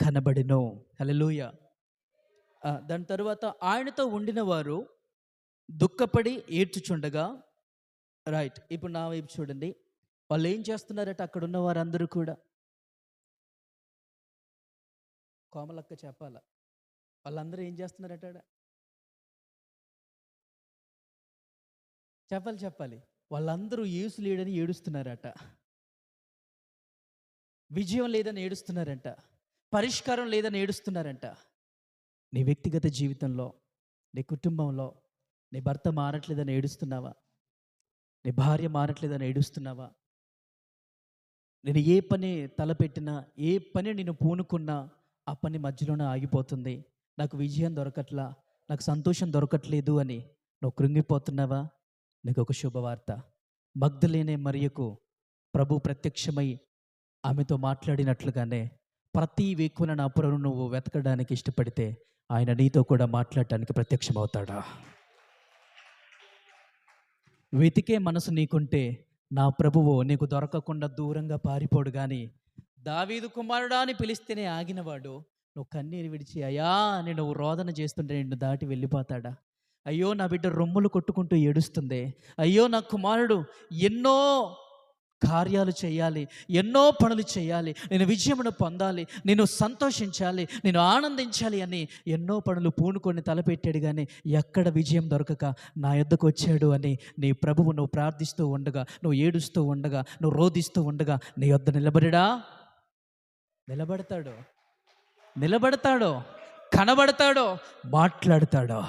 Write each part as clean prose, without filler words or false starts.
కనబడెను. హల్లెలూయా. దాని తరువాత ఆయనతో ఉండిన వారు దుఃఖపడి ఏడ్చుచుండగా, రైట్. ఇప్పుడు నా వైపు చూడండి. వాళ్ళు ఏం చేస్తున్నారట అక్కడున్న వారందరూ కూడా? కోమలక్క చెప్పాలా? వాళ్ళందరూ ఏం చేస్తున్నారట ఆడ? చెప్పాలి, చెప్పాలి. వాళ్ళందరూ యేసు లేడని ఏడుస్తున్నారట. విజయం లేదని ఏడుస్తున్నారంట. పరిష్కారం లేదని ఏడుస్తున్నారంట. నీ వ్యక్తిగత జీవితంలో, నీ కుటుంబంలో నీ భర్త మారట్లేదని ఏడుస్తున్నావా? నీ భార్య మారట్లేదని ఏడుస్తున్నావా? నేను ఏ పని తలపెట్టినా, ఏ పని నేను పూనుకున్నా, ఆ పని మధ్యలోనే ఆగిపోతుంది. నాకు విజయం దొరకట్లా, నాకు సంతోషం దొరకట్లేదు అని నువ్వు కృంగిపోతున్నావా? నీకు ఒక శుభవార్త. మగ్దలేనే మరియకు ప్రభు ప్రత్యక్షమై ఆమెతో మాట్లాడినట్లుగానే ప్రతి వేకున నా ప్రభువును నువ్వు వెతకడానికి ఇష్టపడితే ఆయన నీతో కూడా మాట్లాడటానికి ప్రత్యక్షమవుతాడా? వెతికే మనసు నీకుంటే నా ప్రభువు నీకు దొరకకుండా దూరంగా పారిపోడు. కానీ దావీదు కుమారుడా అని పిలిస్తేనే ఆగినవాడు నువ్వు కన్నీరు విడిచి అయ్యా నేను రోదన చేస్తుంటే నిన్ను దాటి వెళ్ళిపోతాడా? అయ్యో నా బిడ్డ రొమ్ములు కొట్టుకుంటూ ఏడుస్తుంది, అయ్యో నా కుమారుడు ఎన్నో కార్యాలు చేయాలి, ఎన్నో పనులు చేయాలి, నేను విజయమును పొందాలి, నేను సంతోషించాలి, నేను ఆనందించాలి అని ఎన్నో పనులు పూనుకొని తలపెట్టాడు. కానీ ఎక్కడ విజయం దొరకక నా యొద్దకు వచ్చాడు అని నీ ప్రభువు నువ్వు ప్రార్థిస్తూ ఉండగా, నువ్వు ఏడుస్తూ ఉండగా, నువ్వు రోధిస్తూ ఉండగా నీ యొద్ద నిలబడిడా? నిలబడతాడు, నిలబడతాడో, కనబడతాడో, మాట్లాడతాడో.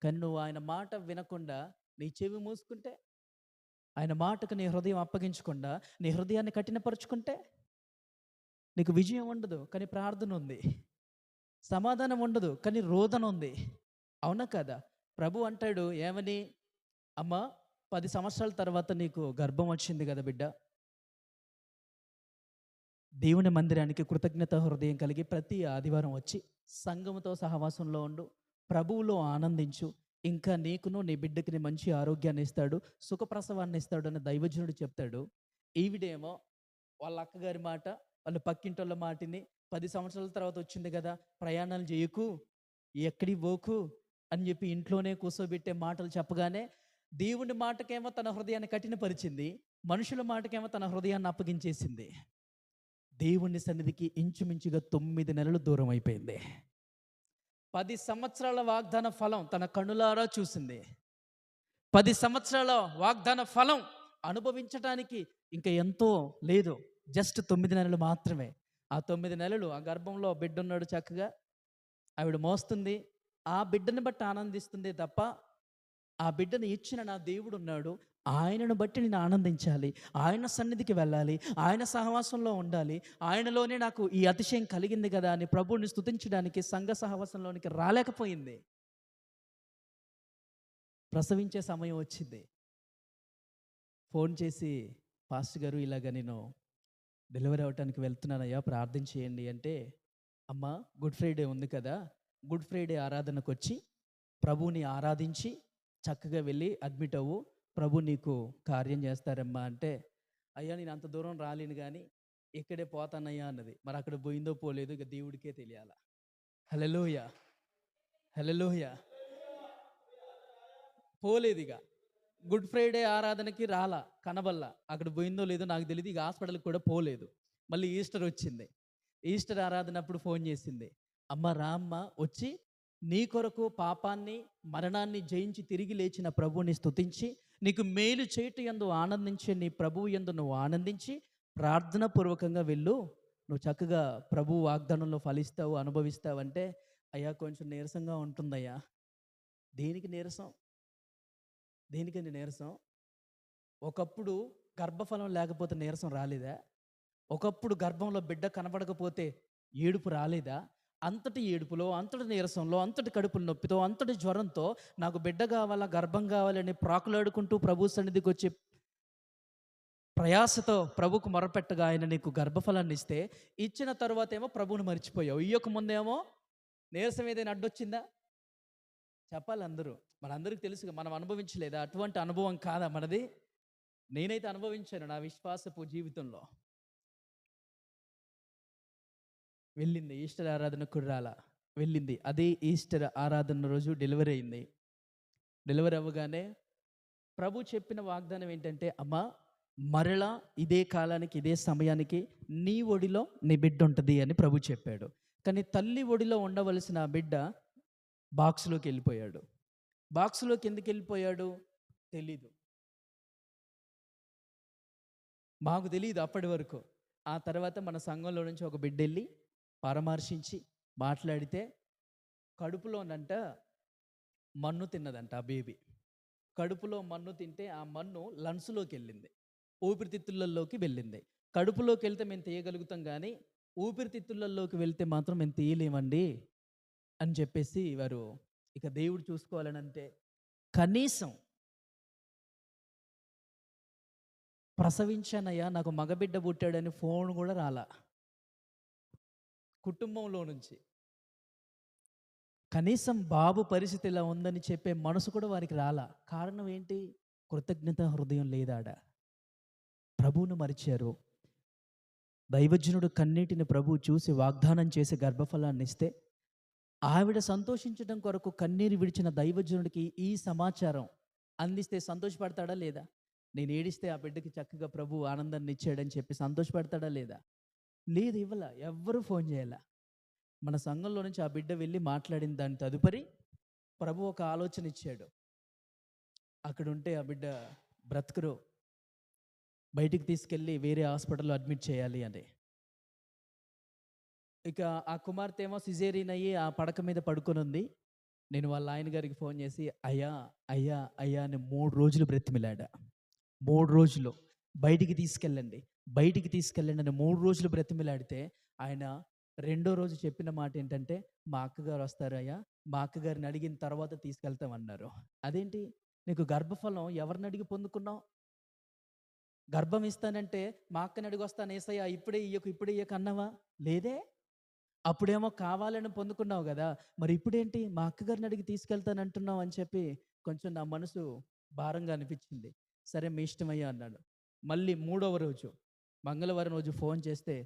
కానీ నువ్వు ఆయన మాట వినకుండా నీ చెవి మూసుకుంటే, ఆయన మాటకు నీ హృదయం అప్పగించకుండా నీ హృదయాన్ని కఠినపరుచుకుంటే నీకు విజయం ఉండదు, కానీ ప్రార్థన ఉంది. సమాధానం ఉండదు, కానీ రోదన ఉంది. అవునా కదా? ప్రభు అంటాడు ఏమని? అమ్మ 10 సంవత్సరాల తర్వాత నీకు గర్భం వచ్చింది కదా బిడ్డ, దేవుని మందిరానికి కృతజ్ఞత హృదయం కలిగి ప్రతి ఆదివారం వచ్చి సంఘముతో సహవాసంలో ఉండు, ప్రభువులో ఆనందించు, ఇంకా నీకును నీ బిడ్డకి మంచి ఆరోగ్యాన్ని ఇస్తాడు, సుఖప్రసవాన్ని ఇస్తాడు అని దైవజనుడు చెప్తాడు. ఈవిడేమో వాళ్ళ అక్కగారి మాట, వాళ్ళ పక్కింటోళ్ళ మాటిని 10 సంవత్సరాల తర్వాత వచ్చింది కదా, ప్రయాణాలు చేయకు, ఎక్కడికి పోకు అని చెప్పి ఇంట్లోనే కూర్చోబెట్టే మాటలు చెప్పగానే దేవుని మాటకేమో తన హృదయాన్ని కఠినపరిచింది, మనుషుల మాటకేమో తన హృదయాన్ని అప్పగించేసింది. దేవుని సన్నిధికి ఇంచుమించుగా 9 నెలలు దూరం అయిపోయింది. 10 సంవత్సరాల వాగ్దాన ఫలం తన కన్నులారా చూసింది. 10 సంవత్సరాల వాగ్దాన ఫలం అనుభవించటానికి ఇంకా ఎంతో లేదు, జస్ట్ 9 నెలలు మాత్రమే. ఆ 9 నెలలు ఆ గర్భంలో బిడ్డ ఉన్నాడు, చక్కగా ఆవిడ మోస్తుంది, ఆ బిడ్డని బట్టి ఆనందిస్తుంది తప్ప ఆ బిడ్డను ఇచ్చిన నా దేవుడు ఉన్నాడు, ఆయనను బట్టి నేను ఆనందించాలి, ఆయన సన్నిధికి వెళ్ళాలి, ఆయన సహవాసంలో ఉండాలి, ఆయనలోనే నాకు ఈ అతిశయం కలిగింది కదా అని ప్రభువుని స్తుతించడానికి సంఘ సహవాసంలోనికి రాలేకపోయింది. ప్రసవించే సమయం వచ్చింది. ఫోన్ చేసి పాస్టర్ గారు ఇలాగ నేను డెలివరీ అవ్వటానికి వెళ్తున్నానయ్యా ప్రార్థన చేయండి అంటే, అమ్మ గుడ్ ఫ్రైడే ఉంది కదా, గుడ్ ఫ్రైడే ఆరాధనకు వచ్చి ప్రభువుని ఆరాధించి చక్కగా వెళ్ళి అడ్మిట్ అవ్వు, ప్రభు నీకు కార్యం చేస్తారమ్మా అంటే, అయ్యా నేను అంత దూరం రాలేను కానీ ఇక్కడే పోతానయ్యా అన్నది. మరి అక్కడ పోయిందో పోలేదు ఇక దేవుడికే తెలియాల. హల్లెలూయా, హల్లెలూయా. పోలేదు ఇక, గుడ్ ఫ్రైడే ఆరాధనకి రాలా, కనబల్లా, అక్కడ పోయిందో లేదో నాకు తెలియదు, ఇక హాస్పిటల్కి కూడా పోలేదు. మళ్ళీ ఈస్టర్ వచ్చింది, ఈస్టర్ ఆరాధనప్పుడు ఫోన్ చేసింది, అమ్మ రామ్మ వచ్చి నీ కొరకు పాపాన్ని మరణాన్ని జయించి తిరిగి లేచిన ప్రభువుని స్తుతించి నీకు మేలు చేయట యందు ఆనందించే నీ ప్రభువు యందు నువ్వు ఆనందించి ప్రార్థన పూర్వకంగా వెళ్ళు, నువ్వు చక్కగా ప్రభు వాగ్దానంలో ఫలిస్తావు, అనుభవిస్తావంటే, అయ్యా కొంచెం నీరసంగా ఉంటుందయ్యా. దేనికి నీరసం? దేనికండి నీరసం? ఒకప్పుడు గర్భఫలం లేకపోతే నీరసం రాలేదా? ఒకప్పుడు గర్భంలో బిడ్డ కనబడకపోతే ఏడుపు రాలేదా? అంతటి ఏడుపులో, అంతటి నీరసంలో, అంతటి కడుపు నొప్పితో, అంతటి జ్వరంతో నాకు బిడ్డ కావాలా, గర్భం కావాలని ప్రాకులాడుకుంటూ ప్రభు సన్నిధికి వచ్చి ప్రయాసతో ప్రభుకు మొరపెట్టగా ఆయన నీకు గర్భఫలాన్ని ఇస్తే, ఇచ్చిన తరువాత ఏమో ప్రభువుని మర్చిపోయావు, ఇయ్యక ముందేమో నీరసం ఏదైనా అడ్డొచ్చిందా? చెప్పాలి అందరూ. మనందరికీ తెలుసుగా, మనం అనుభవించలేదా? అటువంటి అనుభవం కాదా మనది? నేనైతే అనుభవించాను నా విశ్వాసపు జీవితంలో. వెళ్ళింది. ఈస్టర్ ఆరాధనకు కూడా వెళ్ళింది. అదే ఈస్టర్ ఆరాధన రోజు డెలివరీ అయింది. డెలివరీ అవ్వగానే ప్రభు చెప్పిన వాగ్దానం ఏంటంటే, అమ్మా మరలా ఇదే కాలానికి ఇదే సమయానికి నీ ఒడిలో నీ బిడ్డ ఉంటుంది అని ప్రభు చెప్పాడు. కానీ తల్లి ఒడిలో ఉండవలసిన ఆ బిడ్డ బాక్స్లోకి వెళ్ళిపోయాడు. బాక్స్లోకి ఎందుకు వెళ్ళిపోయాడు తెలీదు, మాకు తెలియదు అప్పటి వరకు. ఆ తర్వాత మన సంఘంలో నుంచి ఒక బిడ్డ వెళ్ళి పరామర్శించి మాట్లాడితే కడుపులోనంట మన్ను తిన్నదంట ఆ బేబీ. కడుపులో మన్ను తింటే ఆ మన్ను లంగ్స్లోకి వెళ్ళింది, ఊపిరితిత్తులలోకి వెళ్ళింది. కడుపులోకి వెళ్తే మేము తీయగలుగుతాం, కానీ ఊపిరితిత్తులలోకి వెళ్తే మాత్రం మేము తీయలేమండి అని చెప్పేసి వారు ఇక దేవుడు చూసుకోవాలని అంటే కనీసం ప్రసవించానయ్యా నాకు మగబిడ్డ పుట్టాడని ఫోన్ కూడా రాలా కుటుంబంలో నుంచి. కనీసం బాబు పరిస్థితి ఇలా ఉందని చెప్పే మనసు కూడా వారికి రాలా. కారణం ఏంటి? కృతజ్ఞత హృదయం లేదాడ. ప్రభువును మరిచారు. దైవజనుడు కన్నీటిని ప్రభు చూసి వాగ్దానం చేసి గర్భఫలాన్ని ఇస్తే ఆవిడ సంతోషించడం కొరకు కన్నీరు విడిచిన దైవజనుడికి ఈ సమాచారం అందిస్తే సంతోషపడతాడా లేదా? నేను ఏడిస్తే ఆ బిడ్డకి చక్కగా ప్రభు ఆనందాన్ని ఇచ్చాడని చెప్పి సంతోషపడతాడా లేదా? లేదు, ఇవ్వాల. ఎవ్వరూ ఫోన్ చేయాల. మన సంఘంలో నుంచి ఆ బిడ్డ వెళ్ళి మాట్లాడిన దాని తదుపరి ప్రభు ఒక ఆలోచన ఇచ్చాడు. అక్కడ ఉంటే ఆ బిడ్డ బ్రతుకురు, బయటికి తీసుకెళ్ళి వేరే హాస్పిటల్లో అడ్మిట్ చేయాలి అని. ఇక ఆ కుమార్తె ఏమో సిజేరియన్ అయ్యి ఆ పడక మీద పడుకొని ఉంది. నేను వాళ్ళ ఆయన గారికి ఫోన్ చేసి అయ్యా అయ్యా అయ్యా అని 3 రోజులు బ్రతిమిలాడా. 3 రోజులు బయటికి తీసుకెళ్ళండి బయటికి తీసుకెళ్ళండి అని 3 రోజులు బ్రతిమిలాడితే ఆయన రెండో రోజు చెప్పిన మాట ఏంటంటే, మా అక్కగారు వస్తారు అయ్యా, మా అక్కగారిని అడిగిన తర్వాత తీసుకెళ్తామన్నారు. అదేంటి? నీకు గర్భఫలం ఎవరిని అడిగి పొందుకున్నావు? గర్భం ఇస్తానంటే మా అక్కని అడిగి వస్తాను ఏసయ్యా ఇప్పుడే ఇయ్యకు అన్నావా? లేదే. అప్పుడేమో కావాలని పొందుకున్నావు కదా, మరి ఇప్పుడేంటి మా అక్కగారిని అడిగి తీసుకెళ్తానంటున్నావు అని చెప్పి కొంచెం నా మనసు భారంగా అనిపించింది. సరే మీ ఇష్టమయ్యా అన్నాడు. మళ్ళీ 3వ రోజు మంగళవారం రోజు ఫోన్ చేస్తే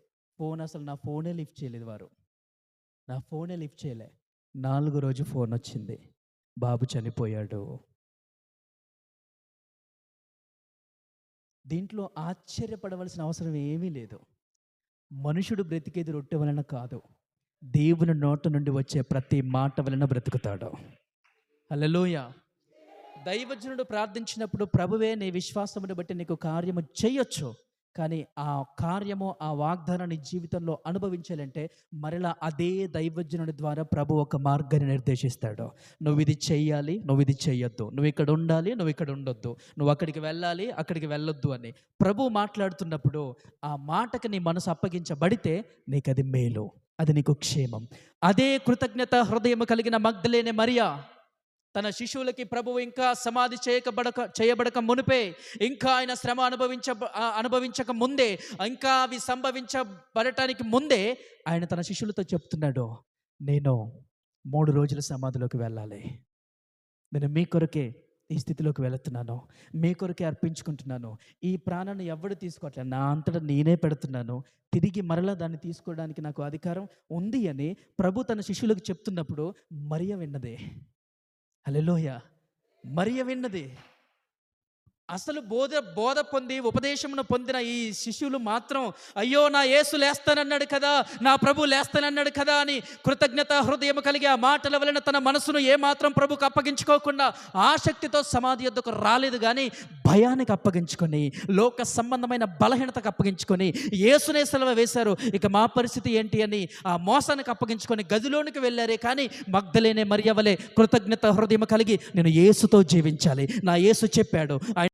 అసలు నా ఫోనే లిఫ్ట్ చేయలేదు వారు. నా ఫోనే లిఫ్ట్ చేయలే. 4వ రోజు ఫోన్ వచ్చింది, బాబు చనిపోయాడు. దీంట్లో ఆశ్చర్యపడవలసిన అవసరం ఏమీ లేదు. మనుషుడు బ్రతికేది రొట్టె వలన కాదు, దేవుని నోట నుండి వచ్చే ప్రతి మాట వలన బ్రతుకుతాడు. హల్లెలూయా. దైవజనుడు ప్రార్థించినప్పుడు ప్రభువే నీ విశ్వాసమును బట్టి నీకు కార్యము చేయొచ్చు, కానీ ఆ కార్యము ఆ వాగ్దానాన్ని జీవితంలో అనుభవించాలంటే మరలా అదే దైవజనుడి ద్వారా ప్రభు ఒక మార్గాన్ని నిర్దేశిస్తాడు. నువ్వు ఇది చెయ్యాలి, నువ్వు ఇది చెయ్యొద్దు, నువ్వు ఇక్కడ ఉండాలి, నువ్వు ఇక్కడ ఉండొద్దు, నువ్వు అక్కడికి వెళ్ళాలి, అక్కడికి వెళ్ళొద్దు అని ప్రభు మాట్లాడుతున్నప్పుడు ఆ మాటకి నీ మనసు అప్పగించబడితే నీకు అది మేలు, అది నీకు క్షేమం. అదే కృతజ్ఞత హృదయం కలిగిన మగ్దలేనే మరియా తన శిశువులకి ప్రభువు ఇంకా సమాధి చేయబడక మునిపే, ఇంకా ఆయన శ్రమ అనుభవించక ముందే, ఇంకా అవి సంభవించబడటానికి ముందే ఆయన తన శిష్యులతో చెప్తున్నాడు, నేను 3 రోజుల సమాధిలోకి వెళ్ళాలి, నేను మీ కొరకే ఈ స్థితిలోకి వెళుతున్నాను, మీ కొరకే అర్పించుకుంటున్నాను, ఈ ప్రాణాన్ని ఎవడు తీసుకోవట్లేదు, నా అంతటా నేనే పెడుతున్నాను, తిరిగి మరలా దాన్ని తీసుకోవడానికి నాకు అధికారం ఉంది అని ప్రభు తన శిష్యులకు చెప్తున్నప్పుడు మరియ విన్నదే. హల్లెలూయా. మరియ విన్నది. అసలు బోధ పొంది ఉపదేశమును పొందిన ఈ శిష్యులు మాత్రం అయ్యో నా యేసు లేస్తానన్నాడు కదా, నా ప్రభు లేస్తానన్నాడు కదా అని కృతజ్ఞత హృదయం కలిగి ఆ మాటల వలన తన మనసును ఏమాత్రం ప్రభుకు అప్పగించుకోకుండా ఆసక్తితో సమాధి యొద్దకు రాలేదు, కానీ భయానికి అప్పగించుకొని, లోక సంబంధమైన బలహీనతకు అప్పగించుకొని యేసునే సెలవు వేశారు. ఇక మా పరిస్థితి ఏంటి అని ఆ మోసానికి అప్పగించుకొని గదిలోనికి వెళ్ళారే, కానీ మగ్దలేనే మరియ వలె కృతజ్ఞత హృదయం కలిగి నేను యేసుతో జీవించాలి, నా యేసు చెప్పాడు,